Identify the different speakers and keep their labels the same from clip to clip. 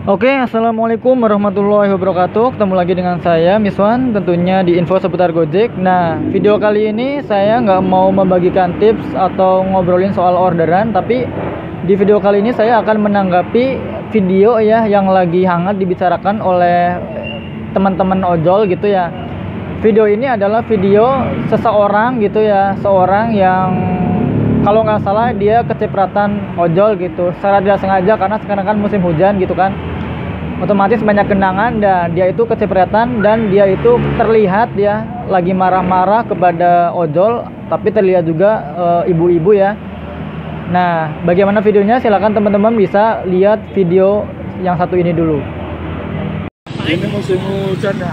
Speaker 1: Oke, assalamualaikum warahmatullahi wabarakatuh. Ketemu lagi dengan saya, Miswan, tentunya di info seputar Gojek. Nah, video kali ini saya nggak mau membagikan tips atau ngobrolin soal orderan, tapi di video kali ini saya akan menanggapi video ya yang lagi hangat dibicarakan oleh teman-teman ojol gitu ya. Video ini adalah video seseorang gitu ya, seorang yang kalau nggak salah dia kecipratan ojol gitu secara tidak sengaja karena sekarang kan musim hujan gitu kan, otomatis banyak genangan dan dia itu kecipratan dan dia itu terlihat ya lagi marah-marah kepada ojol, tapi terlihat juga ibu-ibu ya. Nah, bagaimana videonya? Silakan teman-teman bisa lihat video yang satu ini dulu.
Speaker 2: Ini musim hujan ya.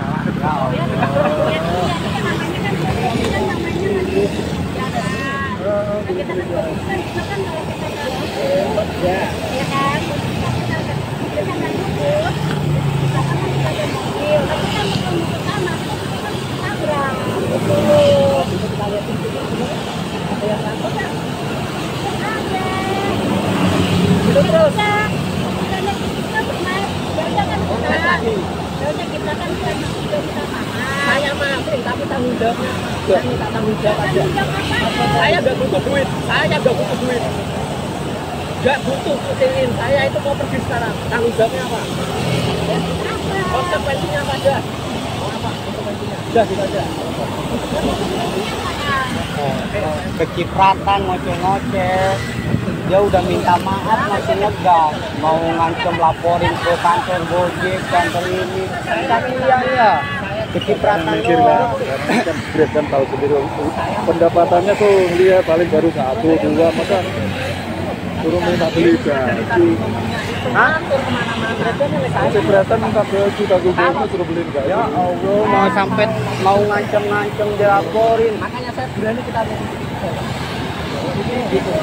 Speaker 3: Saya maafin tapi tanggung jawabnya saya minta tanggung jawab aja. Saya nggak butuh duit, nggak butuh kucingin. Saya itu mau pergi sekarang, tanggung jawabnya apa? Konsekuensinya apa aja? Apa konsekuensinya? Udah gitu aja.
Speaker 4: Kecipratan, ngoceh-ngoceh, dia udah minta maaf masih ngegas, mau ngancem laporin ke kantor Gojek, kantor ini, tapi ya kecipratan
Speaker 2: Mikir kan, kan Grab kan tahu sendiri pendapatannya tuh dia paling baru 1-2, maka suruh minta beli gaji. Kecipratan minta gaji, tak gubernur suruh beli gaji.
Speaker 4: ya Allah, mau sampai mau ngancem-ngancem dilaporin.
Speaker 3: Makanya saya berani kita gitu.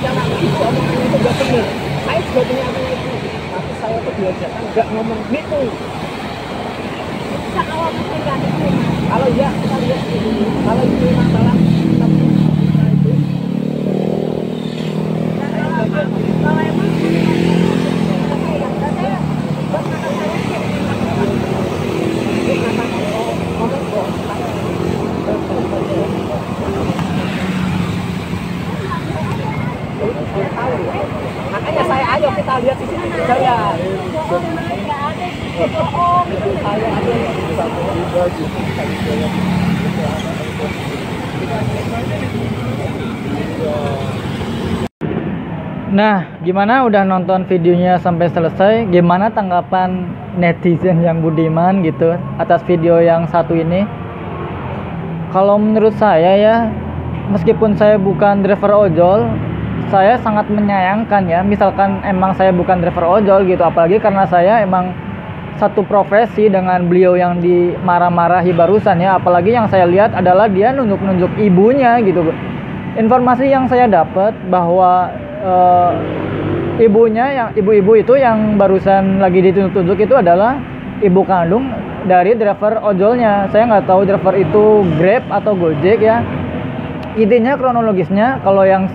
Speaker 3: Jangan itu omongannya itu nggak benar. Saya juga punya anak itu, tapi saya tuh diajarkan nggak ngomong gitu. Kalau ya kita lihat dulu. Kalau itu masalah kita itu. Makanya saya ayo kita lihat di sini saya.
Speaker 1: Nah, gimana udah nonton videonya sampai selesai? Gimana tanggapan netizen yang budiman gitu atas video yang satu ini? Kalau menurut saya ya, meskipun saya bukan driver ojol, saya sangat menyayangkan ya. Misalkan emang saya bukan driver ojol gitu, apalagi karena saya emang satu profesi dengan beliau yang dimarah-marahi barusan ya. Apalagi yang saya lihat adalah dia nunjuk-nunjuk ibunya gitu. Informasi yang saya dapat bahwa ibu-ibu itu yang barusan lagi ditunjuk-tunjuk itu adalah ibu kandung dari driver ojolnya. Saya nggak tahu driver itu Grab atau Gojek ya. Intinya kronologisnya kalau yang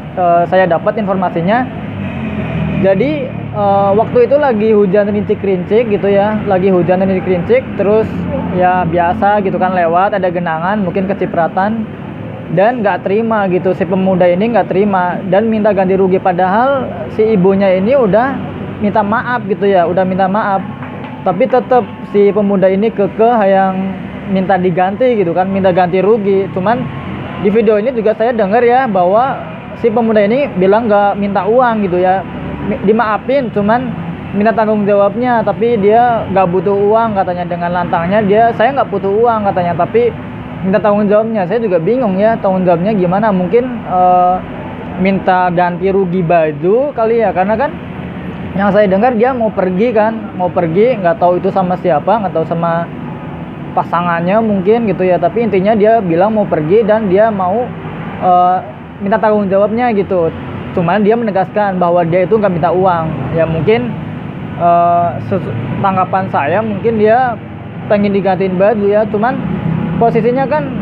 Speaker 1: saya dapat informasinya, jadi waktu itu lagi hujan rintik-rincik gitu ya, lagi hujan rintik-rincik, terus ya biasa gitu kan, lewat ada genangan mungkin kecipratan dan nggak terima gitu, si pemuda ini nggak terima dan minta ganti rugi, padahal si ibunya ini udah minta maaf gitu ya, udah minta maaf, tapi tetap si pemuda ini kekeh yang minta diganti gitu kan, minta ganti rugi. Cuman di video ini juga saya dengar ya bahwa si pemuda ini bilang nggak minta uang gitu ya, dimaafin cuman minta tanggung jawabnya, tapi dia nggak butuh uang katanya. Dengan lantangnya dia, saya nggak butuh uang katanya, tapi minta tanggung jawabnya. Saya juga bingung ya, tanggung jawabnya gimana? Mungkin minta ganti rugi baju kali ya, karena kan yang saya dengar dia mau pergi kan, mau pergi, nggak tahu itu sama siapa, nggak tahu sama pasangannya mungkin gitu ya, tapi intinya dia bilang mau pergi dan dia mau minta tanggung jawabnya gitu. Cuman dia menegaskan bahwa dia itu nggak minta uang ya. Mungkin tanggapan saya mungkin dia pengen digantiin baju ya, cuman posisinya kan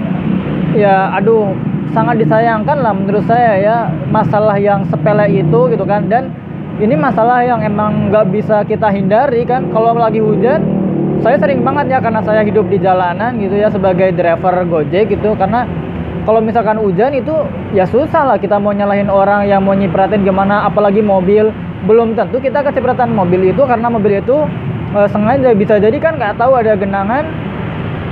Speaker 1: ya aduh, sangat disayangkan lah menurut saya ya, masalah yang sepele itu gitu kan. Dan ini masalah yang emang nggak bisa kita hindari kan. Kalau lagi hujan, saya sering banget ya, karena saya hidup di jalanan gitu ya sebagai driver Gojek gitu. Karena kalau misalkan hujan itu ya susah lah kita mau nyalahin orang yang mau nyipratin gimana, apalagi mobil. Belum tentu kita kecipratan mobil itu karena mobil itu sengaja, bisa jadi kan nggak tahu ada genangan,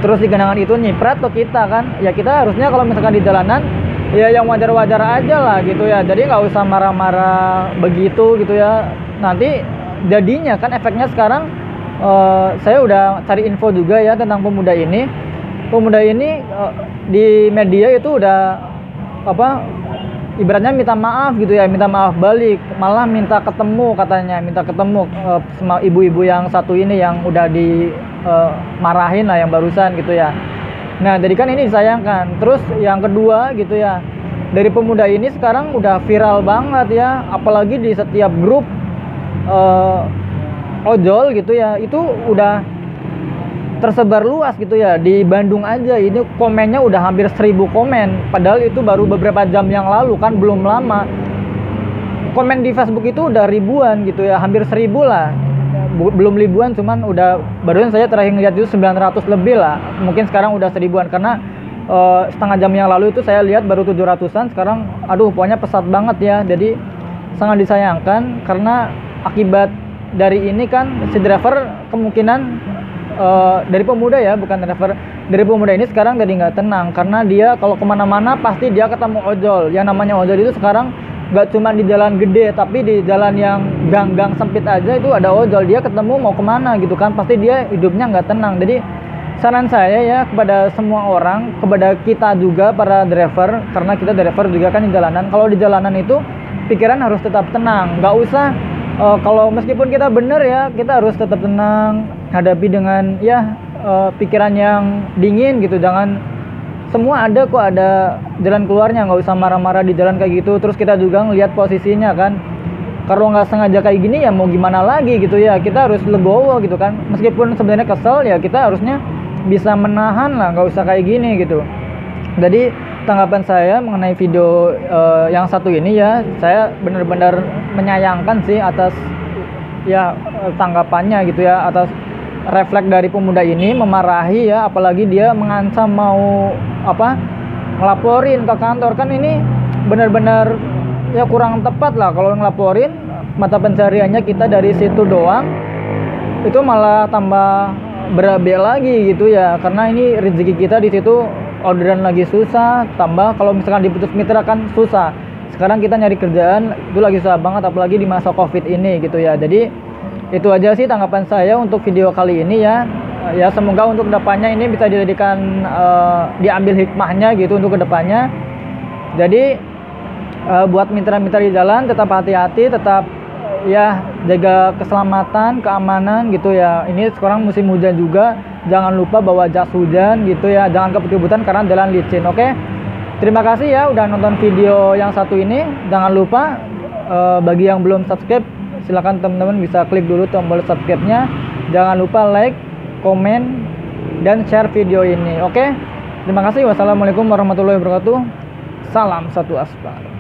Speaker 1: terus di genangan itu nyiprat ke kita kan. Ya kita harusnya kalau misalkan di jalanan ya yang wajar-wajar aja lah gitu ya. Jadi nggak usah marah-marah begitu gitu ya. Nanti jadinya kan efeknya sekarang saya udah cari info juga ya tentang pemuda ini. Pemuda ini di media itu udah ibaratnya minta maaf gitu ya, minta maaf balik, malah minta ketemu katanya, minta ketemu sama ibu-ibu yang satu ini yang udah dimarahin lah yang barusan gitu ya. Nah, jadi kan ini disayangkan. Terus yang kedua gitu ya, dari pemuda ini sekarang udah viral banget ya, apalagi di setiap grup ojol gitu ya, itu udah tersebar luas gitu ya. Di Bandung aja ini komennya udah hampir 1000 komen, padahal itu baru beberapa jam yang lalu kan, belum lama. Komen di Facebook itu udah ribuan gitu ya, hampir 1000 lah. Belum ribuan, cuman udah barusan saya terakhir ngeliat itu 900 lebih lah. Mungkin sekarang udah 1000-an karena setengah jam yang lalu itu saya lihat baru 700-an. Sekarang aduh pokoknya pesat banget ya. Jadi sangat disayangkan karena akibat dari ini kan si driver kemungkinan dari pemuda ya, bukan driver, dari pemuda ini sekarang jadi nggak tenang karena dia kalau kemana-mana pasti dia ketemu ojol. Yang namanya ojol itu sekarang nggak cuma di jalan gede, tapi di jalan yang gang-gang sempit aja itu ada ojol. Dia ketemu mau kemana gitu kan, pasti dia hidupnya nggak tenang. Jadi saran saya ya kepada semua orang, kepada kita juga para driver, karena kita driver juga kan di jalanan. Kalau di jalanan itu pikiran harus tetap tenang, nggak usah kalau meskipun kita bener ya, kita harus tetap tenang, hadapi dengan ya pikiran yang dingin gitu. Jangan, semua ada kok, ada jalan keluarnya, nggak usah marah-marah di jalan kayak gitu. Terus kita juga ngelihat posisinya kan, kalau nggak sengaja kayak gini ya mau gimana lagi gitu ya, kita harus legowo gitu kan. Meskipun sebenarnya kesel ya, kita harusnya bisa menahan lah, nggak usah kayak gini gitu. Jadi tanggapan saya mengenai video yang satu ini ya, saya benar-benar menyayangkan sih atas ya tanggapannya gitu ya, atas refleks dari pemuda ini memarahi ya, apalagi dia mengancam mau ngelaporin ke kantor. Kan ini benar-benar ya kurang tepat lah kalau ngelaporin. Mata pencariannya kita dari situ doang, itu malah tambah berabe lagi gitu ya, karena ini rezeki kita di situ, orderan lagi susah, tambah kalau misalkan diputus mitra kan susah. Sekarang kita nyari kerjaan itu lagi susah banget, apalagi di masa Covid ini gitu ya. Jadi itu aja sih tanggapan saya untuk video kali ini ya. Ya semoga untuk kedepannya ini bisa dijadikan diambil hikmahnya gitu untuk kedepannya. Jadi buat mitra-mitra di jalan tetap hati-hati, tetap ya jaga keselamatan, keamanan gitu ya. Ini sekarang musim hujan juga, jangan lupa bawa jas hujan gitu ya, jangan kebut-kebutan karena jalan licin. Oke, terima kasih ya udah nonton video yang satu ini. Jangan lupa bagi yang belum subscribe, silakan teman-teman bisa klik dulu tombol subscribe-nya. Jangan lupa like, komen, dan share video ini. Oke, terima kasih. Wassalamualaikum warahmatullahi wabarakatuh. Salam satu aspal.